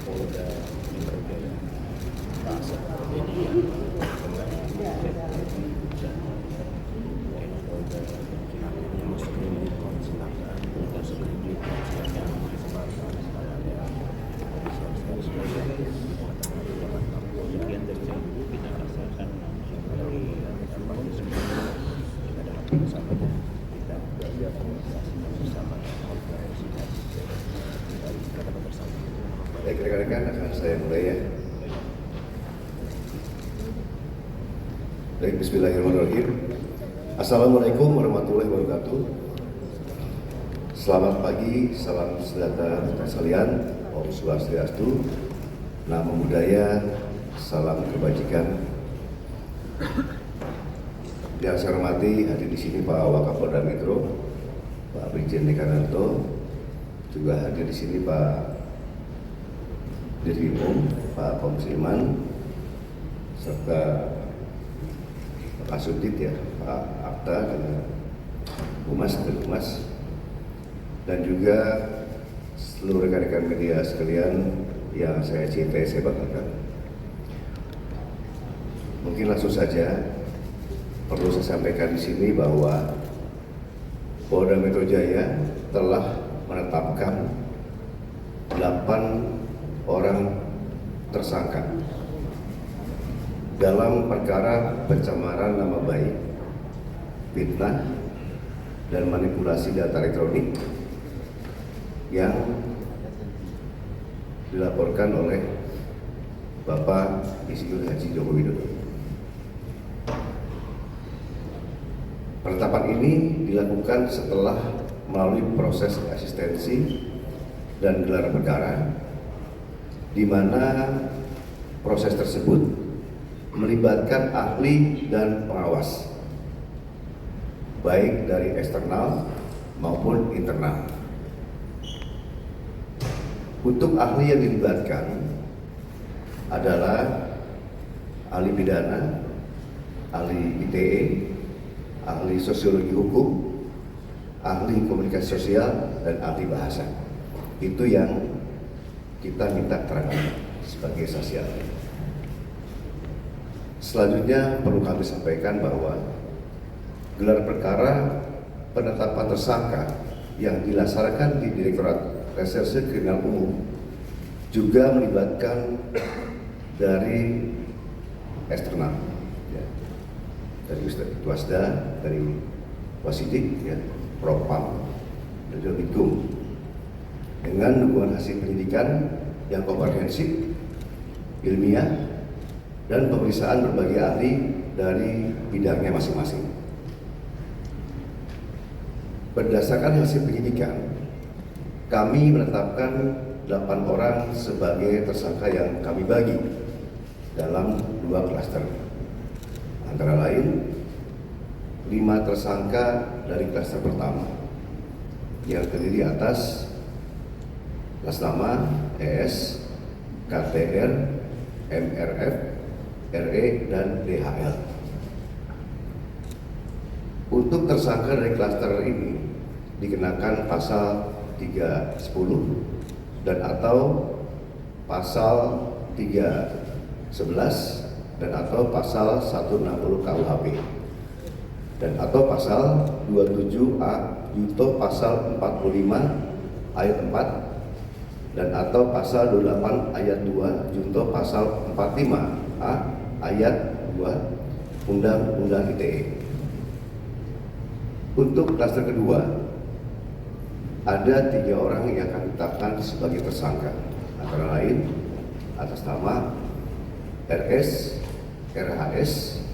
Polda Metro Jaya Pak Saparudin Polda yang masuk ini silakan masuk ini silakan sekian dari saya dulu, kita rasakan dari kita dapat bersamanya, kita belajar bersama kita dapat bersama. Baik rekan-rekan, akan saya mulai ya. Baik, bismillahirrahmanirrahim. Assalamualaikum warahmatullahi wabarakatuh. Selamat pagi, salam sejahtera untuk sekalian. Om Swastiastu, Namo Buddhaya, salam kebajikan. Yang saya hormati hadir di sini Pak Wakapolda Metro, Pak Brigjen Dekananto, juga hadir di sini Pak Dirwimum, Pak Komsiman, serta Pak Sudit ya, Pak Akta dengan Humas dan Humas, dan juga seluruh rekan-rekan media sekalian yang saya cintai, saya banggakan. Mungkin langsung saja perlu saya sampaikan di sini bahwa Polda Metro Jaya telah menetapkan 8 orang tersangka dalam perkara pencemaran nama baik, fitnah, dan manipulasi data elektronik yang dilaporkan oleh Bapak Insinyur Haji Joko Widodo. Penetapan ini dilakukan setelah melalui proses asistensi dan gelar perkara, di mana proses tersebut melibatkan ahli dan pengawas, baik dari eksternal maupun internal. Untuk ahli yang dilibatkan adalah ahli pidana, ahli ITE, ahli sosiologi hukum, ahli komunikasi sosial, dan ahli bahasa. Itu yang kita minta keterangan sebagai saksi ahli. Selanjutnya perlu kami sampaikan bahwa gelar perkara penetapan tersangka yang dilaksanakan di Direktorat Reserse Kriminal Umum juga melibatkan dari eksternal, ya, dari Wasda, dari Wasidik, ya, Propam, dan juga Bikum, dengan dukungan hasil penyidikan yang komprehensif, ilmiah, dan pemeriksaan berbagai ahli dari bidangnya masing-masing. Berdasarkan hasil penyidikan, kami menetapkan 8 orang sebagai tersangka yang kami bagi dalam 2 klaster. Antara lain 5 tersangka dari klaster pertama yang terdiri atas atas nama ES, KTR, MRF, RE, dan DHL. Untuk tersangka dari klaster ini dikenakan pasal 310 dan atau pasal 311 dan atau pasal 160 KUHP dan atau pasal 27A junto pasal 45 ayat 4 dan atau pasal 28 ayat 2 junto pasal 45A ayat 2 Undang-Undang ITE. Untuk klaster kedua, ada 3 orang yang akan ditetapkan sebagai tersangka, antara lain atas nama RS, RHS,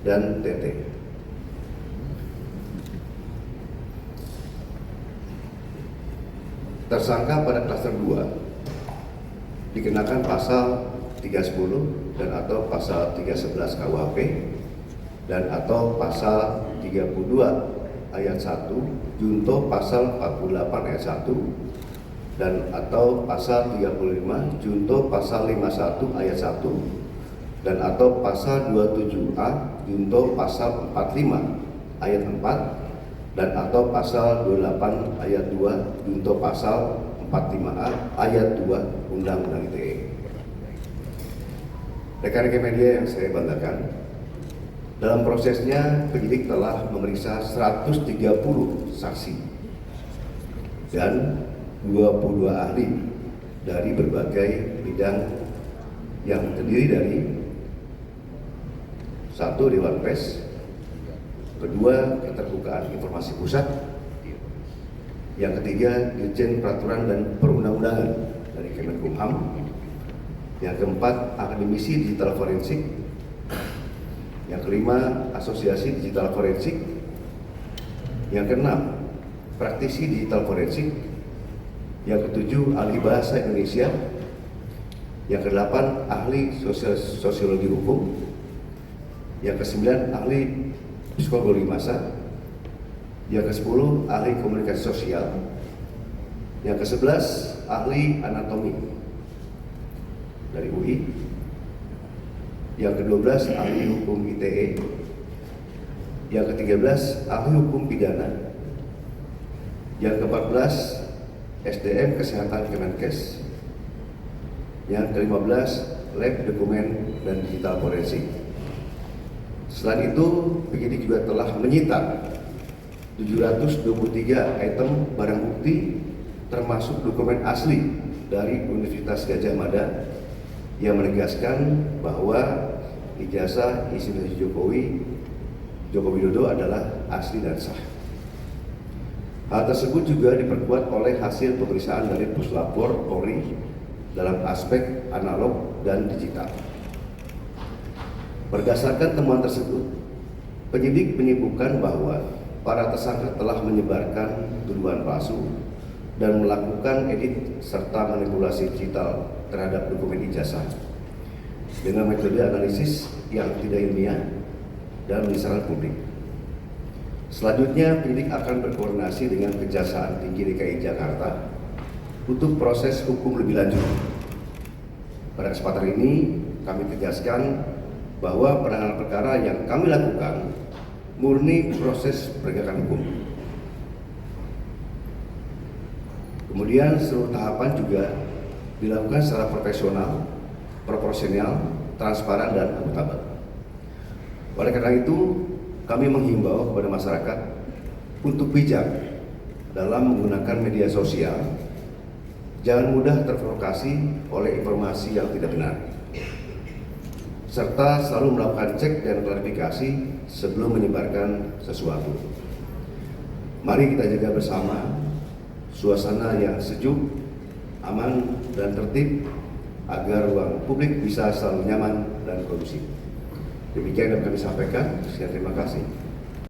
dan TT. Tersangka pada klaster 2 dikenakan pasal 310 dan atau pasal 311 KUHP dan atau pasal 32 ayat 1 junto pasal 48 ayat 1 dan atau pasal 35 junto pasal 51 ayat 1 dan atau pasal 27A junto pasal 45 ayat 4 dan atau pasal 28 ayat 2 junto pasal 45A ayat 2 Undang-Undang ITE. Rekan-rekan media yang saya banggakan, dalam prosesnya penyidik telah memeriksa 130 saksi dan 22 ahli dari berbagai bidang yang terdiri dari 1. Dewan Pers, 2. Keterbukaan Informasi Pusat, yang ketiga Dirjen Peraturan dan Perundang-undangan dari Kemenkumham, yang keempat Akademisi Digital Forensik, yang kelima Asosiasi Digital Forensik, yang keenam Praktisi Digital Forensik, yang ketujuh Ahli Bahasa Indonesia, yang kedelapan Ahli Sosiologi Hukum, yang kesembilan Ahli Psikologi Massa, yang ke-10 Ahli Komunikasi Sosial, yang ke-11 Ahli Anatomi dari UI, yang ke-12 Ahli Hukum ITE, yang ke-13 Ahli Hukum Pidana, yang ke-14 SDM Kesehatan Kemenkes, yang ke-15 Lab Dokumen dan Digital Forensik. Selain itu, penyidik juga telah menyita 723 item barang bukti termasuk dokumen asli dari Universitas Gadjah Mada yang menegaskan bahwa ijazah Insinyur Joko Widodo adalah asli dan sah. Hal tersebut juga diperkuat oleh hasil pemeriksaan dari Puslapor Polri dalam aspek analog dan digital. Berdasarkan temuan tersebut, penyidik menyimpulkan bahwa para tersangka telah menyebarkan tuduhan palsu dan melakukan edit serta manipulasi digital terhadap dokumen ijazah dengan metode analisis yang tidak ilmiah dan menyesalkan publik. Selanjutnya, penyidik akan berkoordinasi dengan Kejaksaan Tinggi DKI Jakarta untuk proses hukum lebih lanjut. Pada kesempatan ini, kami tegaskan bahwa penanganan perkara yang kami lakukan murni proses penegakan hukum. Kemudian seluruh tahapan juga dilakukan secara profesional, proporsional, transparan, dan akuntabel. Oleh karena itu, kami menghimbau kepada masyarakat untuk bijak dalam menggunakan media sosial. Jangan mudah terprovokasi oleh informasi yang tidak benar, serta selalu melakukan cek dan klarifikasi sebelum menyebarkan sesuatu. Mari kita jaga bersama suasana yang sejuk, aman, dan tertib agar ruang publik bisa selalu nyaman dan kondusif. Demikian yang kami sampaikan. Sekian, terima kasih.